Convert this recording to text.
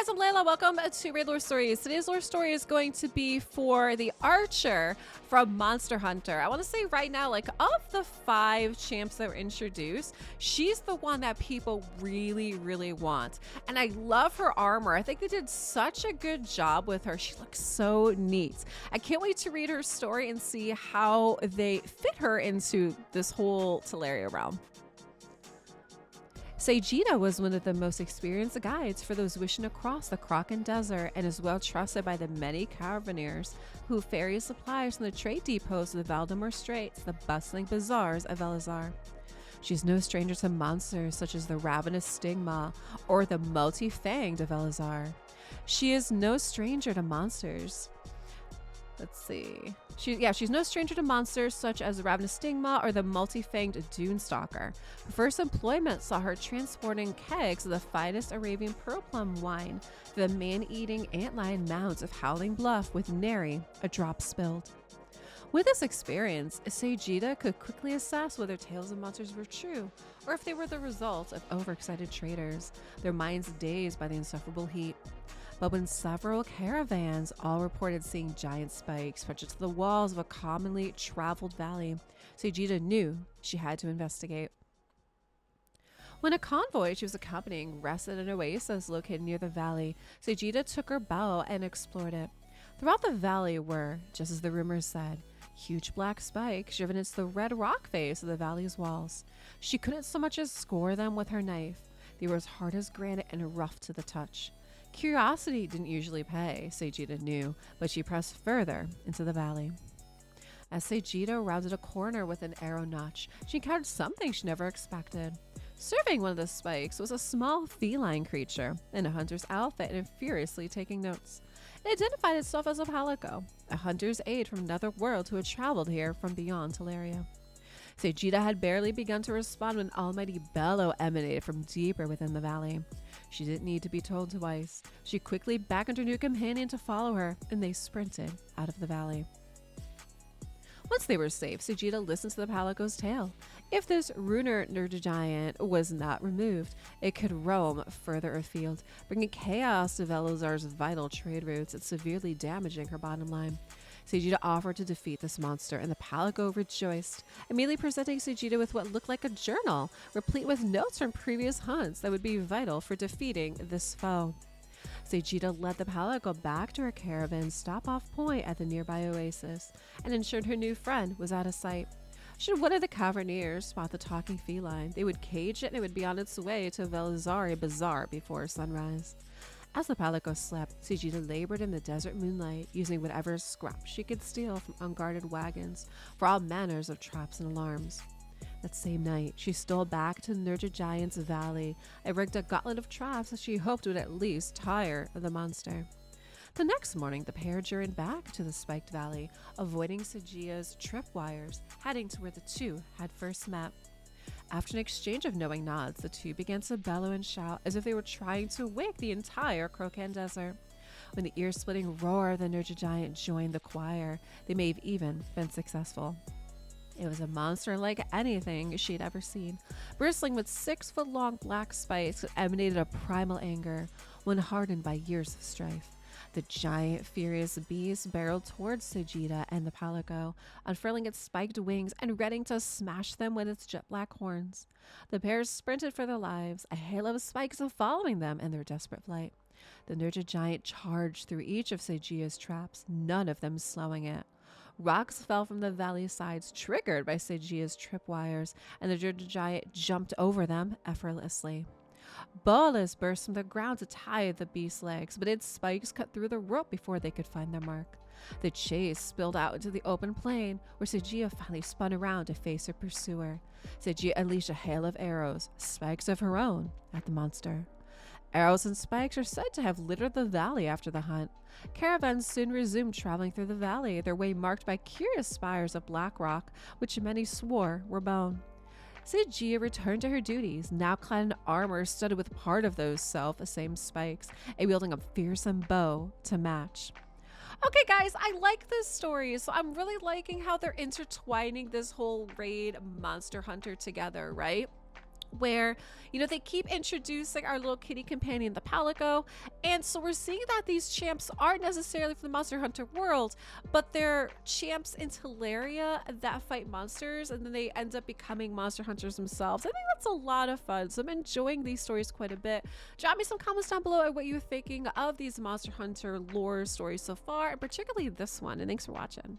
guys, I'm Layla. Welcome to Raid Lore Stories. Today's lore story is going to be for the Archer from Monster Hunter. I want to say right now, like, of the 5 champs that were introduced, she's the one that people really want. And I love her armor. I think they did such a good job with her. She looks so neat. I can't wait to read her story and see how they fit her into this whole Teleria realm. Saigita was one of the most experienced guides for those wishing to cross the Kraken Desert and is well trusted by the many caravaneers who ferry supplies from the trade depots of the Valdemar Straits to the bustling bazaars of Elazar. She's no stranger to monsters such as the ravenous Stigma or the multi-fanged of Elazar. She is no stranger to monsters. Let's see. She's no stranger to monsters such as the ravenous Stigma or the multi-fanged Dunestalker. Her first employment saw her transporting kegs of the finest Arabian Pearl Plum wine to the man-eating antlion mounds of Howling Bluff with nary a drop spilled. With this experience, Saigita could quickly assess whether tales of monsters were true or if they were the result of overexcited traders, their minds dazed by the insufferable heat. But when several caravans all reported seeing giant spikes stretched to the walls of a commonly traveled valley, Saigita knew she had to investigate. When a convoy she was accompanying rested at an oasis located near the valley, Saigita took her bow and explored it. Throughout the valley were, just as the rumors said, huge black spikes driven into the red rock face of the valley's walls. She couldn't so much as score them with her knife. They were as hard as granite and rough to the touch. Curiosity didn't usually pay, Saigita knew, but she pressed further into the valley. As Saigita rounded a corner with an arrow notch, she encountered something she never expected. Serving one of the spikes was a small feline creature in a hunter's outfit and furiously taking notes. It identified itself as a palico, a hunter's aide from another world who had traveled here from beyond Teleria. Saigita had barely begun to respond when an almighty bellow emanated from deeper within the valley. She didn't need to be told twice. She quickly beckoned her new companion to follow her, and they sprinted out of the valley. Once they were safe, Saigita listened to the palico's tale. If this ruiner Nergigante was not removed, it could roam further afield, bringing chaos to Velazar's vital trade routes and severely damaging her bottom line. Saigita offered to defeat this monster, and the palico rejoiced, immediately presenting Saigita with what looked like a journal, replete with notes from previous hunts that would be vital for defeating this foe. Saigita led the palico back to her caravan's stop-off point at the nearby oasis, and ensured her new friend was out of sight. Should one of the caverniers spot the talking feline, they would cage it and it would be on its way to Velazari Bazaar before sunrise. As the palico slept, Saigita labored in the desert moonlight, using whatever scraps she could steal from unguarded wagons for all manners of traps and alarms. That same night, she stole back to Nergigante's valley and rigged a gauntlet of traps that she hoped would at least tire the monster. The next morning, the pair journeyed back to the spiked valley, avoiding Saigita's tripwires, heading to where the two had first met. After an exchange of knowing nods, the two began to bellow and shout as if they were trying to wake the entire Kraken Desert. When the ear-splitting roar of the Nergigante joined the choir, they may have even been successful. It was a monster unlike anything she'd ever seen, bristling with 6-foot-long black spikes that emanated a primal anger, one hardened by years of strife. The giant, furious beast barreled towards Saigita and the palico, unfurling its spiked wings and readying to smash them with its jet black horns. The pair sprinted for their lives, a halo of spikes following them in their desperate flight. The Nergigante charged through each of Saigita's traps, none of them slowing it. Rocks fell from the valley sides, triggered by Saigita's tripwires, and the Nergigante jumped over them effortlessly. Bolas burst from the ground to tie the beast's legs, but its spikes cut through the rope before they could find their mark. The chase spilled out into the open plain, where Saigita finally spun around to face her pursuer. Saigita unleashed a hail of arrows, spikes of her own, at the monster. Arrows and spikes are said to have littered the valley after the hunt. Caravans soon resumed traveling through the valley, their way marked by curious spires of black rock, which many swore were bone. Saigita returned to her duties, now clad in armor studded with part of those same spikes, and wielding a fearsome bow to match. Okay, guys, I like this story, so I'm really liking how they're intertwining this whole raid monster hunter together, right? where, they keep introducing our little kitty companion, the Palico. And so we're seeing that these champs aren't necessarily from the Monster Hunter world, but they're champs in Teleria that fight monsters, and then they end up becoming monster hunters themselves. I think that's a lot of fun. So I'm enjoying these stories quite a bit. Drop me some comments down below at what you're thinking of these Monster Hunter lore stories so far, and particularly this one. And thanks for watching.